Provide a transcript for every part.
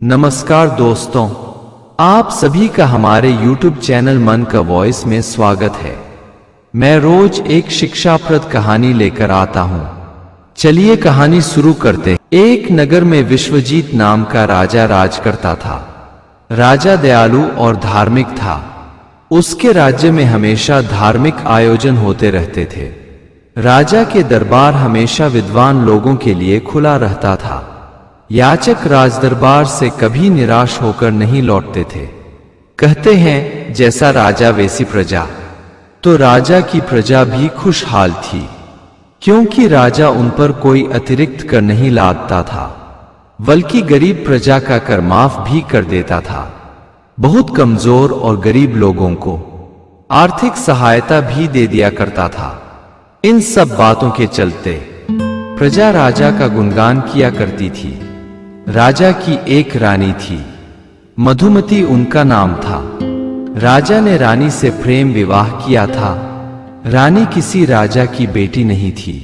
नमस्कार दोस्तों, आप सभी का हमारे YouTube चैनल मन का वॉइस में स्वागत है। मैं रोज एक शिक्षाप्रद कहानी लेकर आता हूँ। चलिए कहानी शुरू करते हैं। एक नगर में विश्वजीत नाम का राजा राज करता था। राजा दयालु और धार्मिक था। उसके राज्य में हमेशा धार्मिक आयोजन होते रहते थे। राजा के दरबार हमेशा विद्वान लोगों के लिए खुला रहता था। याचक राजदरबार से कभी निराश होकर नहीं लौटते थे। कहते हैं जैसा राजा वैसी प्रजा। तो राजा की प्रजा भी खुशहाल थी, क्योंकि राजा उन पर कोई अतिरिक्त कर नहीं लादता था, बल्कि गरीब प्रजा का कर माफ भी कर देता था। बहुत कमजोर और गरीब लोगों को आर्थिक सहायता भी दे दिया करता था। इन सब बातों के चलते प्रजा राजा का गुणगान किया करती थी। राजा की एक रानी थी, मधुमती उनका नाम था। राजा ने रानी से प्रेम विवाह किया था। रानी किसी राजा की बेटी नहीं थी,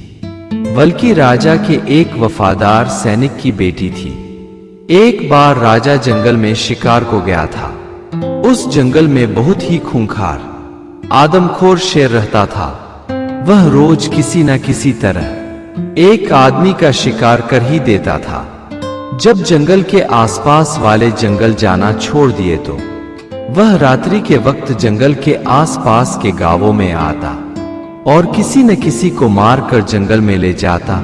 बल्कि राजा के एक वफादार सैनिक की बेटी थी। एक बार राजा जंगल में शिकार को गया था। उस जंगल में बहुत ही खूंखार आदमखोर शेर रहता था। वह रोज किसी न किसी तरह एक आदमी का शिकार कर ही देता था। जब जंगल के आसपास वाले जंगल जाना छोड़ दिए तो वह रात्रि के वक्त जंगल के आसपास के गांवों में आता और किसी न किसी को मारकर जंगल में ले जाता।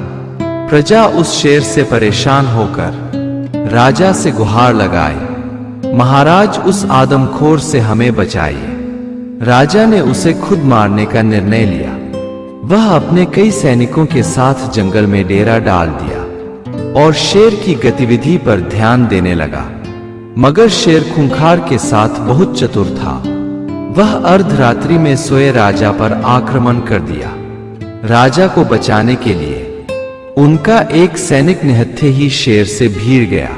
प्रजा उस शेर से परेशान होकर राजा से गुहार लगाए, महाराज उस आदमखोर से हमें बचाइए। राजा ने उसे खुद मारने का निर्णय लिया। वह अपने कई सैनिकों के साथ जंगल में डेरा डाल दिया और शेर की गतिविधि पर ध्यान देने लगा। मगर शेर खूंखार के साथ बहुत चतुर था। वह अर्धरात्रि में सोए राजा पर आक्रमण कर दिया। राजा को बचाने के लिए उनका एक सैनिक निहत्थे ही शेर से भीड़ गया।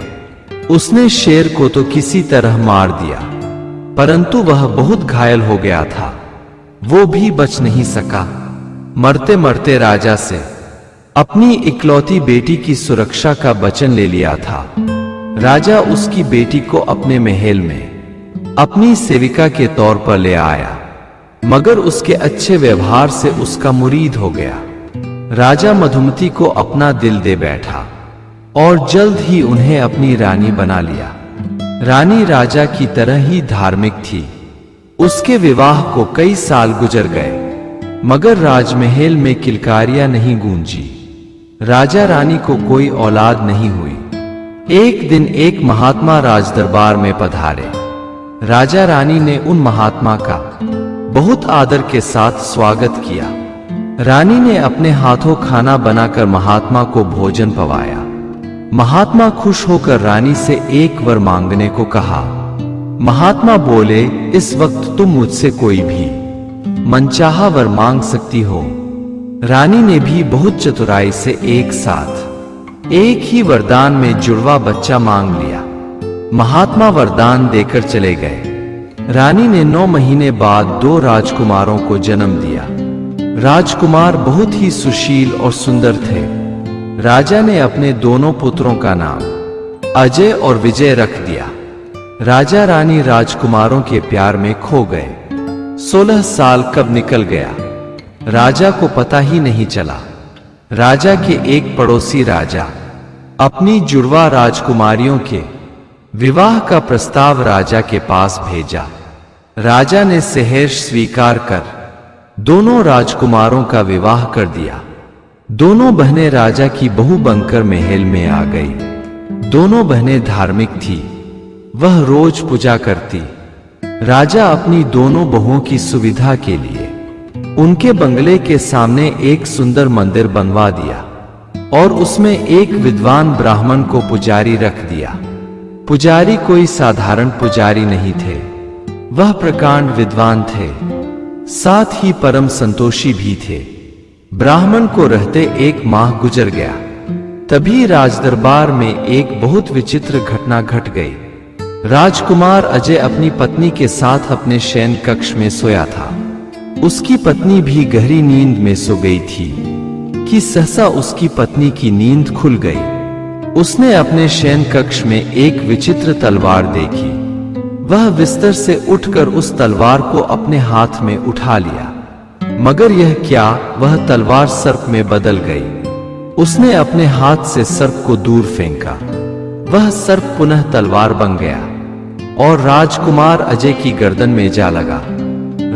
उसने शेर को तो किसी तरह मार दिया, परंतु वह बहुत घायल हो गया था। वो भी बच नहीं सका। मरते मरते राजा से अपनी इकलौती बेटी की सुरक्षा का वचन ले लिया था। राजा उसकी बेटी को अपने महल में अपनी सेविका के तौर पर ले आया, मगर उसके अच्छे व्यवहार से उसका मुरीद हो गया। राजा मधुमती को अपना दिल दे बैठा और जल्द ही उन्हें अपनी रानी बना लिया। रानी राजा की तरह ही धार्मिक थी। उसके विवाह को कई साल गुजर गए, मगर राजमहल में किलकारियां नहीं गूंजी। राजा रानी को कोई औलाद नहीं हुई। एक दिन एक महात्मा राजदरबार में पधारे। राजा रानी ने उन महात्मा का बहुत आदर के साथ स्वागत किया। रानी ने अपने हाथों खाना बनाकर महात्मा को भोजन पवाया। महात्मा खुश होकर रानी से एक वर मांगने को कहा। महात्मा बोले, इस वक्त तुम मुझसे कोई भी मनचाहा वर मांग सकती हो। रानी ने भी बहुत चतुराई से एक साथ एक ही वरदान में जुड़वा बच्चा मांग लिया। महात्मा वरदान देकर चले गए। रानी ने 9 महीने बाद 2 राजकुमारों को जन्म दिया। राजकुमार बहुत ही सुशील और सुंदर थे। राजा ने अपने दोनों पुत्रों का नाम अजय और विजय रख दिया। राजा रानी राजकुमारों के प्यार में खो गए। 16 साल कब निकल गया, राजा को पता ही नहीं चला। राजा के एक पड़ोसी राजा अपनी जुड़वा राजकुमारियों के विवाह का प्रस्ताव राजा के पास भेजा। राजा ने सहर्ष स्वीकार कर दोनों राजकुमारों का विवाह कर दिया। दोनों बहनें राजा की बहू बनकर महल में आ गई। दोनों बहनें धार्मिक थी। वह रोज पूजा करती। राजा अपनी दोनों बहुओं की सुविधा के लिए उनके बंगले के सामने एक सुंदर मंदिर बनवा दिया और उसमें एक विद्वान ब्राह्मण को पुजारी रख दिया। पुजारी कोई साधारण पुजारी नहीं थे, वह प्रकांड विद्वान थे, साथ ही परम संतोषी भी थे। ब्राह्मण को रहते 1 माह गुजर गया। तभी राजदरबार में एक बहुत विचित्र घटना घट गई। राजकुमार अजय अपनी पत्नी के साथ अपने शयन कक्ष में सोया था। उसकी पत्नी भी गहरी नींद में सो गई थी कि सहसा उसकी पत्नी की नींद खुल गई। उसने अपने शयन कक्ष में एक विचित्र तलवार देखी। वह बिस्तर से उठकर उस तलवार को अपने हाथ में उठा लिया, मगर यह क्या, वह तलवार सर्प में बदल गई। उसने अपने हाथ से सर्प को दूर फेंका। वह सर्प पुनः तलवार बन गया और राजकुमार अजय की गर्दन में जा लगा।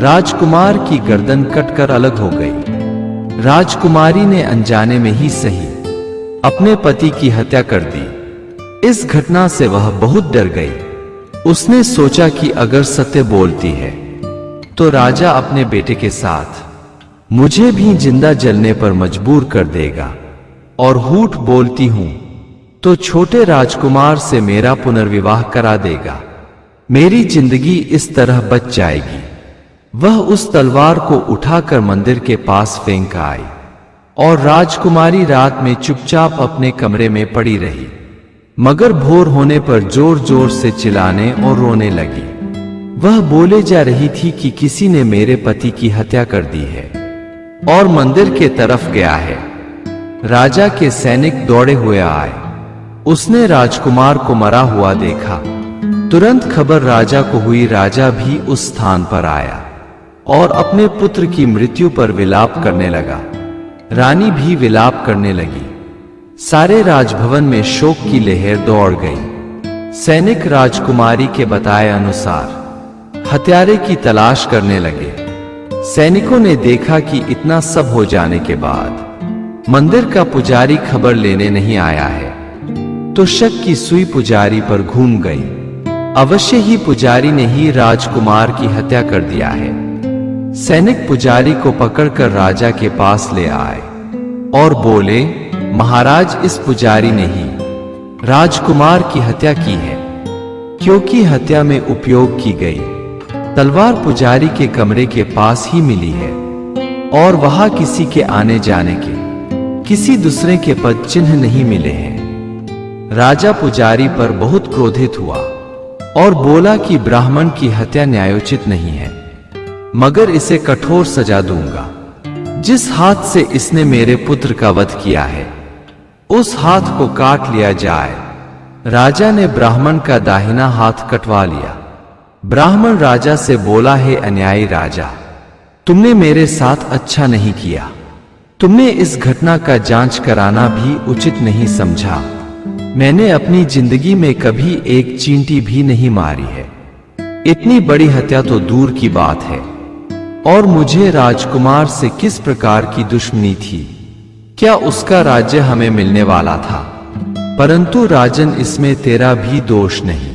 राजकुमार की गर्दन कटकर अलग हो गई। राजकुमारी ने अनजाने में ही सही अपने पति की हत्या कर दी। इस घटना से वह बहुत डर गई। उसने सोचा कि अगर सत्य बोलती है तो राजा अपने बेटे के साथ मुझे भी जिंदा जलने पर मजबूर कर देगा, और झूठ बोलती हूं तो छोटे राजकुमार से मेरा पुनर्विवाह करा देगा। मेरी जिंदगी इस तरह बच जाएगी। वह उस तलवार को उठाकर मंदिर के पास फेंक आई और राजकुमारी रात में चुपचाप अपने कमरे में पड़ी रही, मगर भोर होने पर जोर जोर से चिल्लाने और रोने लगी। वह बोले जा रही थी कि किसी ने मेरे पति की हत्या कर दी है और मंदिर के तरफ गया है। राजा के सैनिक दौड़े हुए आए। उसने राजकुमार को मरा हुआ देखा। तुरंत खबर राजा को हुई। राजा भी उस स्थान पर आया और अपने पुत्र की मृत्यु पर विलाप करने लगा। रानी भी विलाप करने लगी। सारे राजभवन में शोक की लहर दौड़ गई। सैनिक राजकुमारी के बताए अनुसार हत्यारे की तलाश करने लगे। सैनिकों ने देखा कि इतना सब हो जाने के बाद मंदिर का पुजारी खबर लेने नहीं आया है, तो शक की सुई पुजारी पर घूम गई। अवश्य ही पुजारी ने ही राजकुमार की हत्या कर दिया है। सैनिक पुजारी को पकड़कर राजा के पास ले आए और बोले, महाराज, इस पुजारी ने ही राजकुमार की हत्या की है, क्योंकि हत्या में उपयोग की गई तलवार पुजारी के कमरे के पास ही मिली है और वहां किसी के आने जाने के, किसी दूसरे के पद चिन्ह नहीं मिले हैं। राजा पुजारी पर बहुत क्रोधित हुआ और बोला कि ब्राह्मण की हत्या न्यायोचित नहीं है, मगर इसे कठोर सजा दूंगा। जिस हाथ से इसने मेरे पुत्र का वध किया है उस हाथ को काट लिया जाए। राजा ने ब्राह्मण का दाहिना हाथ कटवा लिया। ब्राह्मण राजा से बोला, हे अन्यायी राजा, तुमने मेरे साथ अच्छा नहीं किया। तुमने इस घटना का जांच कराना भी उचित नहीं समझा। मैंने अपनी जिंदगी में कभी एक चींटी भी नहीं मारी है। इतनी बड़ी हत्या तो दूर की बात है। और मुझे राजकुमार से किस प्रकार की दुश्मनी थी? क्या उसका राज्य हमें मिलने वाला था? परंतु राजन, इसमें तेरा भी दोष नहीं।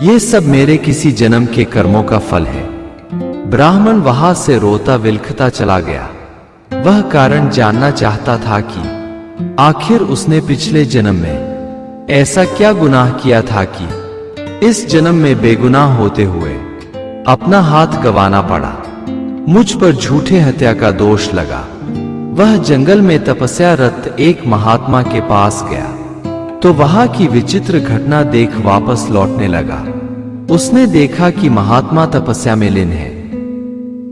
ये सब मेरे किसी जन्म के कर्मों का फल है। ब्राह्मण वहां से रोता विलखता चला गया। वह कारण जानना चाहता था कि आखिर उसने पिछले जन्म में ऐसा क्या गुनाह किया था कि इस जन्म में बेगुनाह होते हुए अपना हाथ गंवाना पड़ा। मुझ पर झूठे हत्या का दोष लगा। वह जंगल में तपस्यारत एक महात्मा के पास गया तो वहां की विचित्र घटना देख वापस लौटने लगा। उसने देखा कि महात्मा तपस्या में लीन है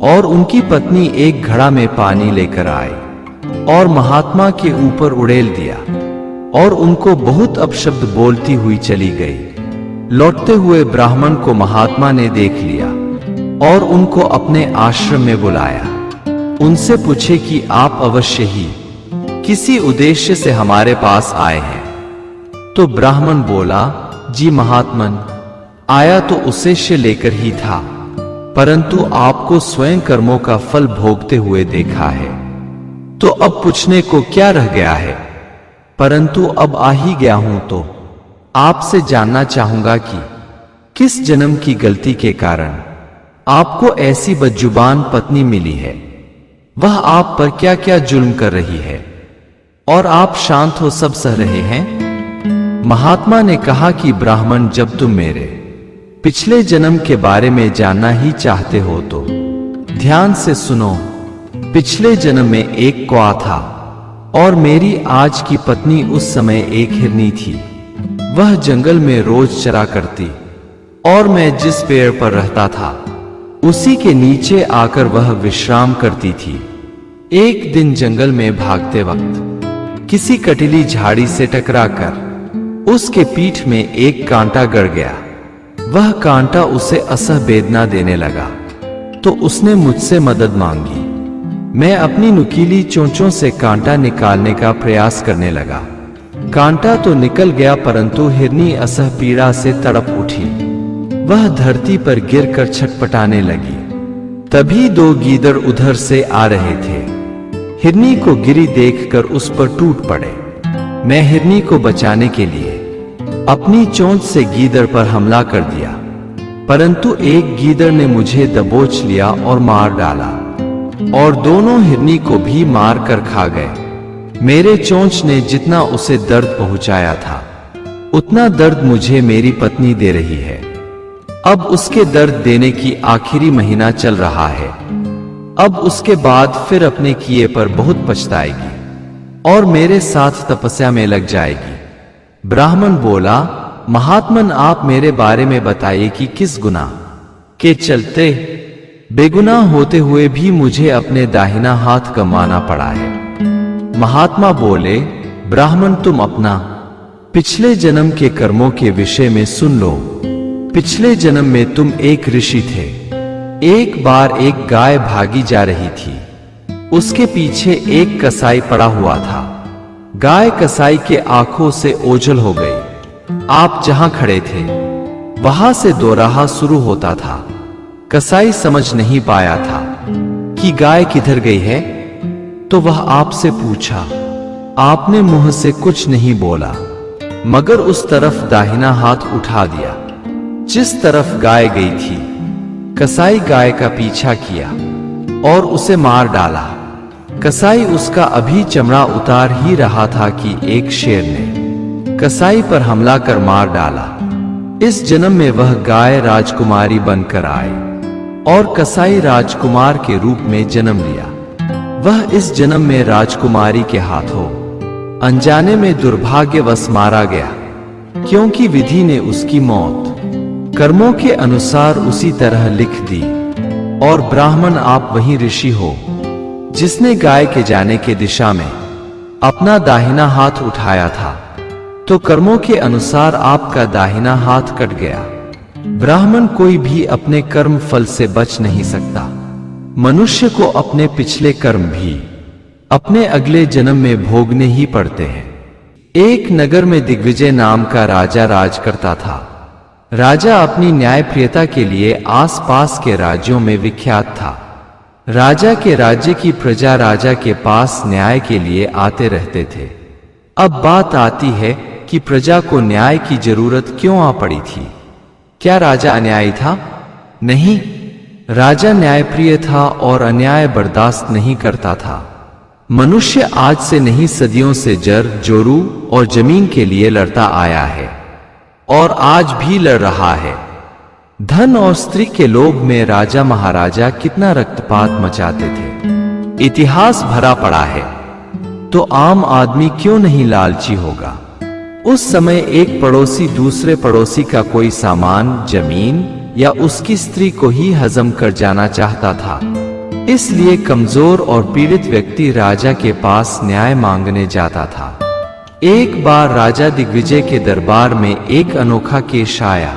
और उनकी पत्नी एक घड़ा में पानी लेकर आई और महात्मा के ऊपर उड़ेल दिया और उनको बहुत अपशब्द बोलती हुई चली गई। लौटते हुए ब्राह्मण को महात्मा ने देख लिया और उनको अपने आश्रम में बुलाया। उनसे पूछे कि आप अवश्य ही किसी उद्देश्य से हमारे पास आए हैं। तो ब्राह्मण बोला, जी महात्मन, आया तो उद्देश्य लेकर ही था, परंतु आपको स्वयं कर्मों का फल भोगते हुए देखा है, तो अब पूछने को क्या रह गया है। परंतु अब आ ही गया हूं तो आपसे जानना चाहूंगा कि किस जन्म की गलती के कारण आपको ऐसी बदजुबान पत्नी मिली है। वह आप पर क्या क्या जुल्म कर रही है और आप शांत हो सब सह रहे हैं। महात्मा ने कहा कि ब्राह्मण, जब तुम मेरे पिछले जन्म के बारे में जानना ही चाहते हो तो ध्यान से सुनो। पिछले जन्म में एक कौआ था और मेरी आज की पत्नी उस समय एक हिरनी थी। वह जंगल में रोज चरा करती और मैं जिस पेड़ पर रहता था उसी के नीचे आकर वह विश्राम करती थी। एक दिन जंगल में भागते वक्त किसी कटीली झाड़ी से टकराकर उसके पीठ में एक कांटा गड़ गया। वह कांटा उसे असह वेदना देने लगा, तो उसने मुझसे मदद मांगी। मैं अपनी नुकीली चोंचों से कांटा निकालने का प्रयास करने लगा। कांटा तो निकल गया, परंतु हिरनी असह पीड़ा से तड़प उठी। वह धरती पर गिरकर छटपटाने लगी। तभी 2 गीदड़ उधर से आ रहे थे। हिरनी को गिरी देखकर उस पर टूट पड़े। मैं हिरनी को बचाने के लिए अपनी चोंच से गीदड़ पर हमला कर दिया, परंतु एक गीदड़ ने मुझे दबोच लिया और मार डाला, और दोनों हिरनी को भी मार कर खा गए। मेरे चोंच ने जितना उसे दर्द पहुंचाया था, उतना दर्द मुझे मेरी पत्नी दे रही है। अब उसके दर्द देने की आखिरी महीना चल रहा है। अब उसके बाद फिर अपने किए पर बहुत पछताएगी और मेरे साथ तपस्या में लग जाएगी। ब्राह्मण बोला, महात्मन आप मेरे बारे में बताइए कि किस गुनाह के चलते बेगुनाह होते हुए भी मुझे अपने दाहिना हाथ कमाना पड़ा है। महात्मा बोले, ब्राह्मण तुम अपना पिछले जन्म के कर्मों के विषय में सुन लो। पिछले जन्म में तुम एक ऋषि थे। एक बार एक गाय भागी जा रही थी। उसके पीछे एक कसाई पड़ा हुआ था। गाय कसाई के आंखों से ओझल हो गई। आप जहां खड़े थे वहां से दोराहा शुरू होता था। कसाई समझ नहीं पाया था कि गाय किधर गई है, तो वह आपसे पूछा। आपने मुंह से कुछ नहीं बोला, मगर उस तरफ दाहिना हाथ उठा दिया जिस तरफ गाय गई थी। कसाई गाय का पीछा किया और उसे मार डाला। कसाई उसका अभी चमड़ा उतार ही रहा था कि एक शेर ने कसाई पर हमला कर मार डाला। इस जन्म में वह गाय राजकुमारी बनकर आई और कसाई राजकुमार के रूप में जन्म लिया। वह इस जन्म में राजकुमारी के हाथों अनजाने में दुर्भाग्यवश मारा गया, क्योंकि विधि ने उसकी मौत कर्मों के अनुसार उसी तरह लिख दी। और ब्राह्मण आप वही ऋषि हो जिसने गाय के जाने के दिशा में अपना दाहिना हाथ उठाया था, तो कर्मों के अनुसार आपका दाहिना हाथ कट गया। ब्राह्मण कोई भी अपने कर्म फल से बच नहीं सकता। मनुष्य को अपने पिछले कर्म भी अपने अगले जन्म में भोगने ही पड़ते हैं। एक नगर में दिग्विजय नाम का राजा राज करता था। राजा अपनी न्यायप्रियता के लिए आसपास के राज्यों में विख्यात था। राजा के राज्य की प्रजा राजा के पास न्याय के लिए आते रहते थे। अब बात आती है कि प्रजा को न्याय की जरूरत क्यों आ पड़ी थी। क्या राजा अन्यायी था? नहीं, राजा न्यायप्रिय था और अन्याय बर्दाश्त नहीं करता था। मनुष्य आज से नहीं, सदियों से जर जोरू और जमीन के लिए लड़ता आया है और आज भी लड़ रहा है। धन और स्त्री के लोभ में राजा महाराजा कितना रक्तपात मचाते थे, इतिहास भरा पड़ा है। तो आम आदमी क्यों नहीं लालची होगा। उस समय एक पड़ोसी दूसरे पड़ोसी का कोई सामान, जमीन या उसकी स्त्री को ही हजम कर जाना चाहता था। इसलिए कमजोर और पीड़ित व्यक्ति राजा के पास न्याय मांगने जाता था। एक बार राजा दिग्विजय के दरबार में एक अनोखा केस आया।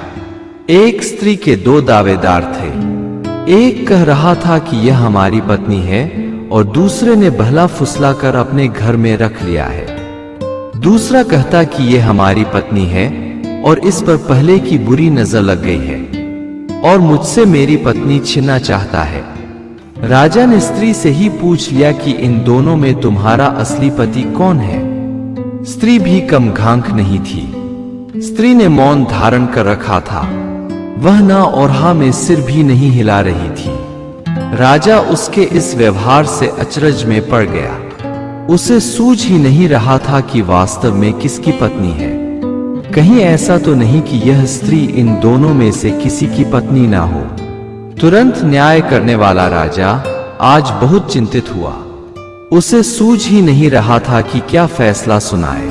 एक स्त्री के 2 दावेदार थे। एक कह रहा था कि यह हमारी पत्नी है और दूसरे ने बहला फुसला कर अपने घर में रख लिया है। दूसरा कहता कि यह हमारी पत्नी है और इस पर पहले की बुरी नजर लग गई है और मुझसे मेरी पत्नी छीनना चाहता है। राजा ने स्त्री से ही पूछ लिया कि इन दोनों में तुम्हारा असली पति कौन है। स्त्री भी कम घांक नहीं थी। स्त्री ने मौन धारण कर रखा था। वह ना और हाँ में सिर भी नहीं हिला रही थी। राजा उसके इस व्यवहार से अचरज में पड़ गया। उसे सूझ ही नहीं रहा था कि वास्तव में किसकी पत्नी है। कहीं ऐसा तो नहीं कि यह स्त्री इन दोनों में से किसी की पत्नी ना हो। तुरंत न्याय करने वाला राजा आज बहुत चिंतित हुआ। उसे सूझ ही नहीं रहा था कि क्या फैसला सुनाए।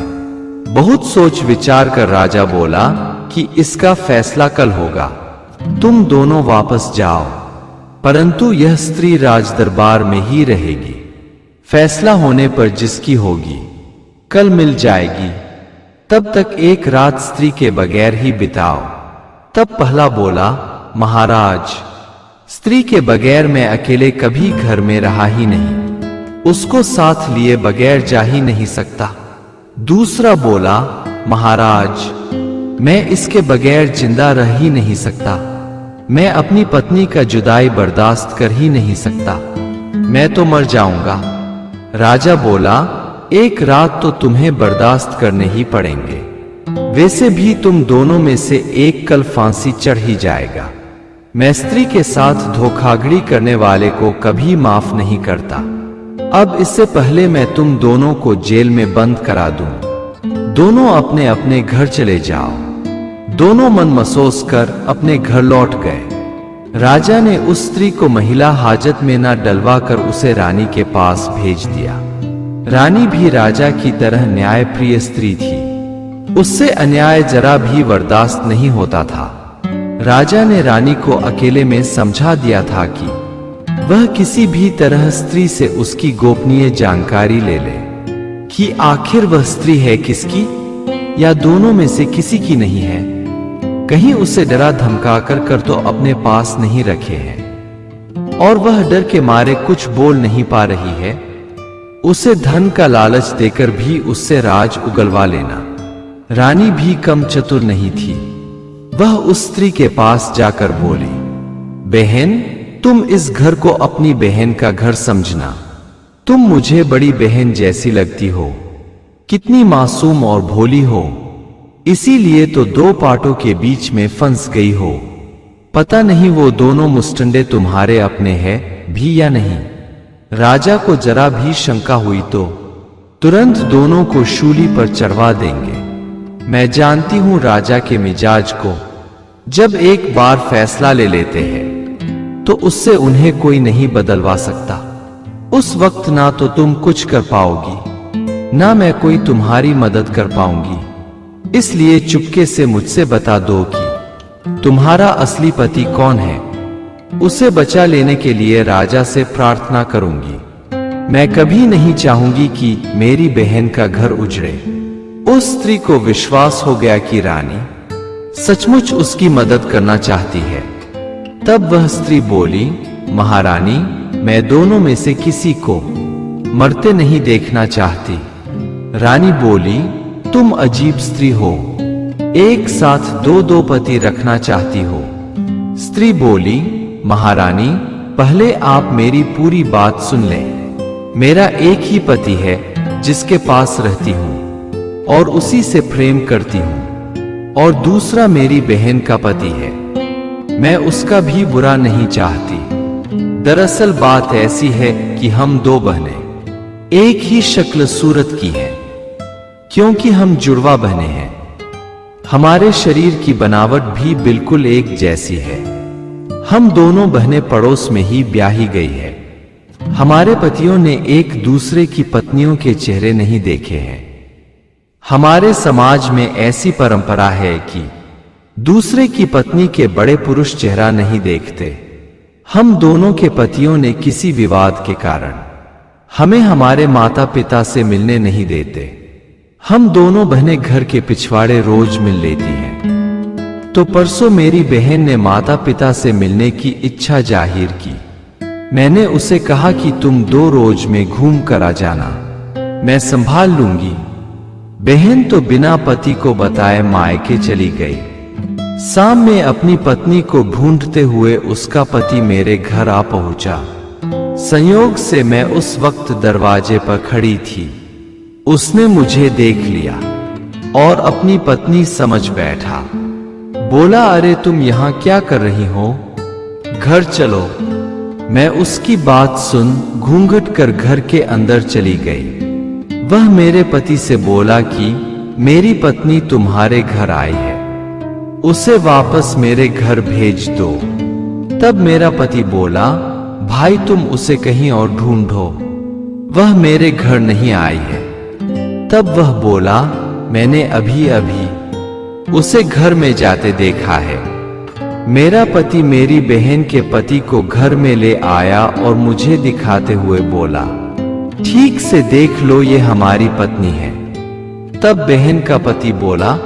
बहुत सोच विचार कर राजा बोला कि इसका फैसला कल होगा। तुम दोनों वापस जाओ, परंतु यह स्त्री राज दरबार में ही रहेगी। फैसला होने पर जिसकी होगी कल मिल जाएगी। तब तक एक रात स्त्री के बगैर ही बिताओ। तब पहला बोला, महाराज, स्त्री के बगैर मैं अकेले कभी घर में रहा ही नहीं, उसको साथ लिए बगैर जा ही नहीं सकता। दूसरा बोला, महाराज, मैं इसके बगैर जिंदा रह ही नहीं सकता, मैं अपनी पत्नी का जुदाई बर्दाश्त कर ही नहीं सकता, मैं तो मर जाऊंगा। राजा बोला, एक रात तो तुम्हें बर्दाश्त करने ही पड़ेंगे, वैसे भी तुम दोनों में से एक कल फांसी चढ़ ही जाएगा। मैं स्त्री के साथ धोखाधड़ी करने वाले को कभी माफ नहीं करता। अब इससे पहले मैं तुम दोनों को जेल में बंद करा दूं, दोनों अपने अपने घर चले जाओ। दोनों मन महसूस कर अपने घर लौट गए। राजा ने उस स्त्री को महिला हाजत में न डलवा कर उसे रानी के पास भेज दिया। रानी भी राजा की तरह न्यायप्रिय स्त्री थी, उससे अन्याय जरा भी बर्दाश्त नहीं होता था। राजा ने रानी को अकेले में समझा दिया था कि वह किसी भी तरह स्त्री से उसकी गोपनीय जानकारी ले ले कि आखिर वह स्त्री है किसकी, या दोनों में से किसी की नहीं है। कहीं उसे डरा धमका कर तो अपने पास नहीं रखे हैं और वह डर के मारे कुछ बोल नहीं पा रही है। उसे धन का लालच देकर भी उससे राज उगलवा लेना। रानी भी कम चतुर नहीं थी। वह उस स्त्री के पास जाकर बोली, बहन, तुम इस घर को अपनी बहन का घर समझना। तुम मुझे बड़ी बहन जैसी लगती हो, कितनी मासूम और भोली हो, इसीलिए तो दो पाटों के बीच में फंस गई हो। पता नहीं वो दोनों मुस्टंडे तुम्हारे अपने हैं भी या नहीं। राजा को जरा भी शंका हुई तो तुरंत दोनों को शूली पर चढ़वा देंगे। मैं जानती हूं राजा के मिजाज को, जब एक बार फैसला ले लेते हैं तो उससे उन्हें कोई नहीं बदलवा सकता। उस वक्त ना तो तुम कुछ कर पाओगी, ना मैं कोई तुम्हारी मदद कर पाऊंगी। इसलिए चुपके से मुझसे बता दो कि तुम्हारा असली पति कौन है। उसे बचा लेने के लिए राजा से प्रार्थना करूंगी। मैं कभी नहीं चाहूंगी कि मेरी बहन का घर उजड़े। उस स्त्री को विश्वास हो गया कि रानी सचमुच उसकी मदद करना चाहती है। तब वह स्त्री बोली, महारानी, मैं दोनों में से किसी को मरते नहीं देखना चाहती। रानी बोली, तुम अजीब स्त्री हो, एक साथ दो पति रखना चाहती हो। स्त्री बोली, महारानी, पहले आप मेरी पूरी बात सुन लें। मेरा एक ही पति है जिसके पास रहती हूं और उसी से प्रेम करती हूं, और दूसरा मेरी बहन का पति है। मैं उसका भी बुरा नहीं चाहती। दरअसल बात ऐसी है कि हम दो बहनें एक ही शक्ल सूरत की हैं, क्योंकि हम जुड़वा बहने हैं। हमारे शरीर की बनावट भी बिल्कुल एक जैसी है। हम दोनों बहनें पड़ोस में ही ब्याही गई है। हमारे पतियों ने एक दूसरे की पत्नियों के चेहरे नहीं देखे हैं। हमारे समाज में ऐसी परंपरा है कि दूसरे की पत्नी के बड़े पुरुष चेहरा नहीं देखते। हम दोनों के पतियों ने किसी विवाद के कारण हमें हमारे माता पिता से मिलने नहीं देते। हम दोनों बहनें घर के पिछवाड़े रोज मिल लेती हैं। तो परसों मेरी बहन ने माता पिता से मिलने की इच्छा जाहिर की। मैंने उसे कहा कि तुम 2 रोज में घूम कर आ जाना, मैं संभाल लूंगी। बहन तो बिना पति को बताए मायके चली गई। शाम में अपनी पत्नी को ढूंढते हुए उसका पति मेरे घर आ पहुंचा। संयोग से मैं उस वक्त दरवाजे पर खड़ी थी। उसने मुझे देख लिया और अपनी पत्नी समझ बैठा। बोला, अरे तुम यहां क्या कर रही हो, घर चलो। मैं उसकी बात सुन घूंघट कर घर के अंदर चली गई। वह मेरे पति से बोला कि मेरी पत्नी तुम्हारे घर आई है, उसे वापस मेरे घर भेज दो। तब मेरा पति बोला, भाई तुम उसे कहीं और ढूंढो, वह मेरे घर नहीं आई है। तब वह बोला, मैंने अभी अभी उसे घर में जाते देखा है। मेरा पति मेरी बहन के पति को घर में ले आया और मुझे दिखाते हुए बोला, ठीक से देख लो, ये हमारी पत्नी है। तब बहन का पति बोला,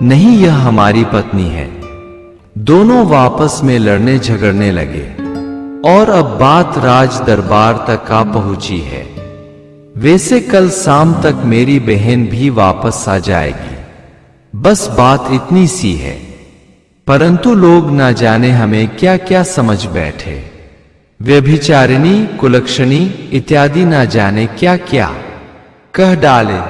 नहीं, यह हमारी पत्नी है। दोनों वापस में लड़ने झगड़ने लगे और अब बात राज दरबार तक आ पहुंची है। वैसे कल शाम तक मेरी बहन भी वापस आ जाएगी, बस बात इतनी सी है। परंतु लोग ना जाने हमें क्या क्या समझ बैठे, व्यभिचारिणी, कुलक्षणी इत्यादि ना जाने क्या क्या कह डाले।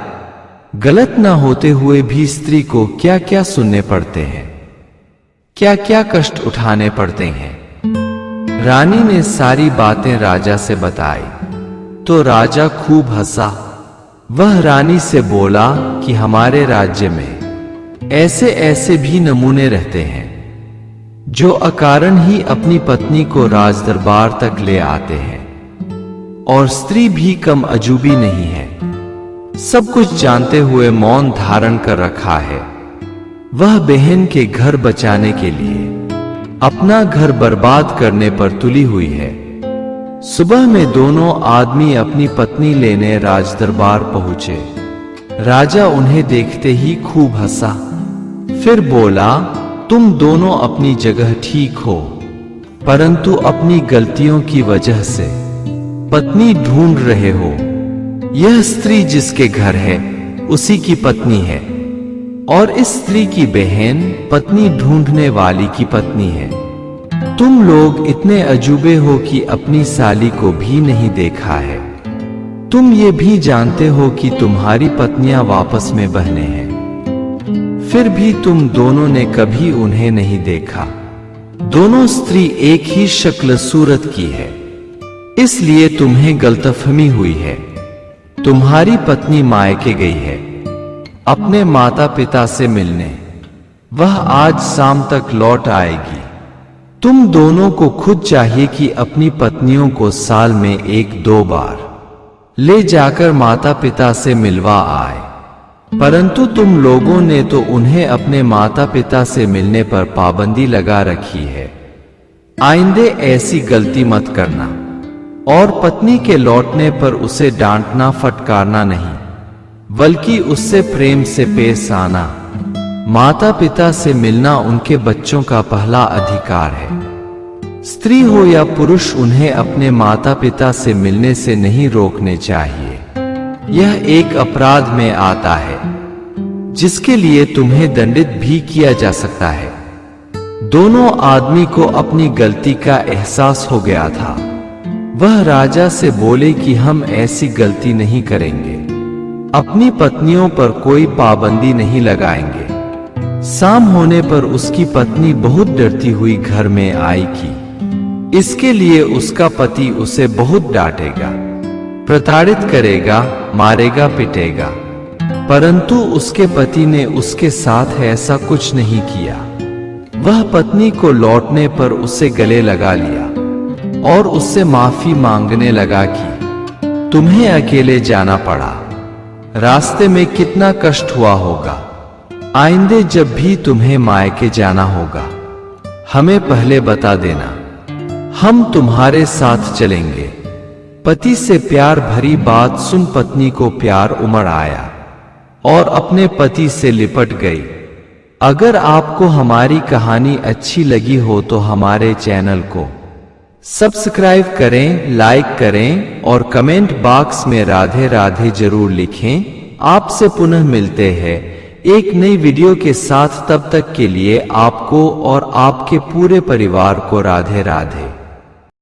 गलत ना होते हुए भी स्त्री को क्या क्या सुनने पड़ते हैं, क्या क्या कष्ट उठाने पड़ते हैं। रानी ने सारी बातें राजा से बताई तो राजा खूब हंसा। वह रानी से बोला कि हमारे राज्य में ऐसे ऐसे भी नमूने रहते हैं जो अकारण ही अपनी पत्नी को राजदरबार तक ले आते हैं, और स्त्री भी कम अजूबी नहीं है। सब कुछ जानते हुए मौन धारण कर रखा है। वह बहन के घर बचाने के लिए अपना घर बर्बाद करने पर तुली हुई है। सुबह में दोनों आदमी अपनी पत्नी लेने राजदरबार पहुंचे। राजा उन्हें देखते ही खूब हंसा, फिर बोला, तुम दोनों अपनी जगह ठीक हो, परंतु अपनी गलतियों की वजह से पत्नी ढूंढ रहे हो। यह स्त्री जिसके घर है उसी की पत्नी है, और इस स्त्री की बहन पत्नी ढूंढने वाली की पत्नी है। तुम लोग इतने अजूबे हो कि अपनी साली को भी नहीं देखा है। तुम ये भी जानते हो कि तुम्हारी पत्नियां वापस में बहने हैं, फिर भी तुम दोनों ने कभी उन्हें नहीं देखा। दोनों स्त्री एक ही शक्ल सूरत की है, इसलिए तुम्हें गलतफहमी हुई है। तुम्हारी पत्नी मायके गई है अपने माता पिता से मिलने, वह आज शाम तक लौट आएगी। तुम दोनों को खुद चाहिए कि अपनी पत्नियों को साल में 1-2 बार ले जाकर माता पिता से मिलवा आए, परंतु तुम लोगों ने तो उन्हें अपने माता पिता से मिलने पर पाबंदी लगा रखी है। आइंदे ऐसी गलती मत करना, और पत्नी के लौटने पर उसे डांटना फटकारना नहीं, बल्कि उससे प्रेम से पेश आना। माता पिता से मिलना उनके बच्चों का पहला अधिकार है। स्त्री हो या पुरुष, उन्हें अपने माता पिता से मिलने से नहीं रोकने चाहिए। यह एक अपराध में आता है जिसके लिए तुम्हें दंडित भी किया जा सकता है। दोनों आदमी को अपनी गलती का एहसास हो गया था। वह राजा से बोले कि हम ऐसी गलती नहीं करेंगे, अपनी पत्नियों पर कोई पाबंदी नहीं लगाएंगे। शाम होने पर उसकी पत्नी बहुत डरती हुई घर में आएगी। इसके लिए उसका पति उसे बहुत डांटेगा, प्रताड़ित करेगा, मारेगा, पिटेगा, परंतु उसके पति ने उसके साथ ऐसा कुछ नहीं किया। वह पत्नी को लौटने पर उसे गले लगा लिया और उससे माफी मांगने लगा कि तुम्हें अकेले जाना पड़ा, रास्ते में कितना कष्ट हुआ होगा। आइंदे जब भी तुम्हें मायके जाना होगा हमें पहले बता देना, हम तुम्हारे साथ चलेंगे। पति से प्यार भरी बात सुन पत्नी को प्यार उमड़ आया और अपने पति से लिपट गई। अगर आपको हमारी कहानी अच्छी लगी हो तो हमारे चैनल को सब्सक्राइब करें, लाइक करें और कमेंट बॉक्स में राधे राधे जरूर लिखें। आपसे पुनः मिलते हैं एक नई वीडियो के साथ। तब तक के लिए आपको और आपके पूरे परिवार को राधे राधे।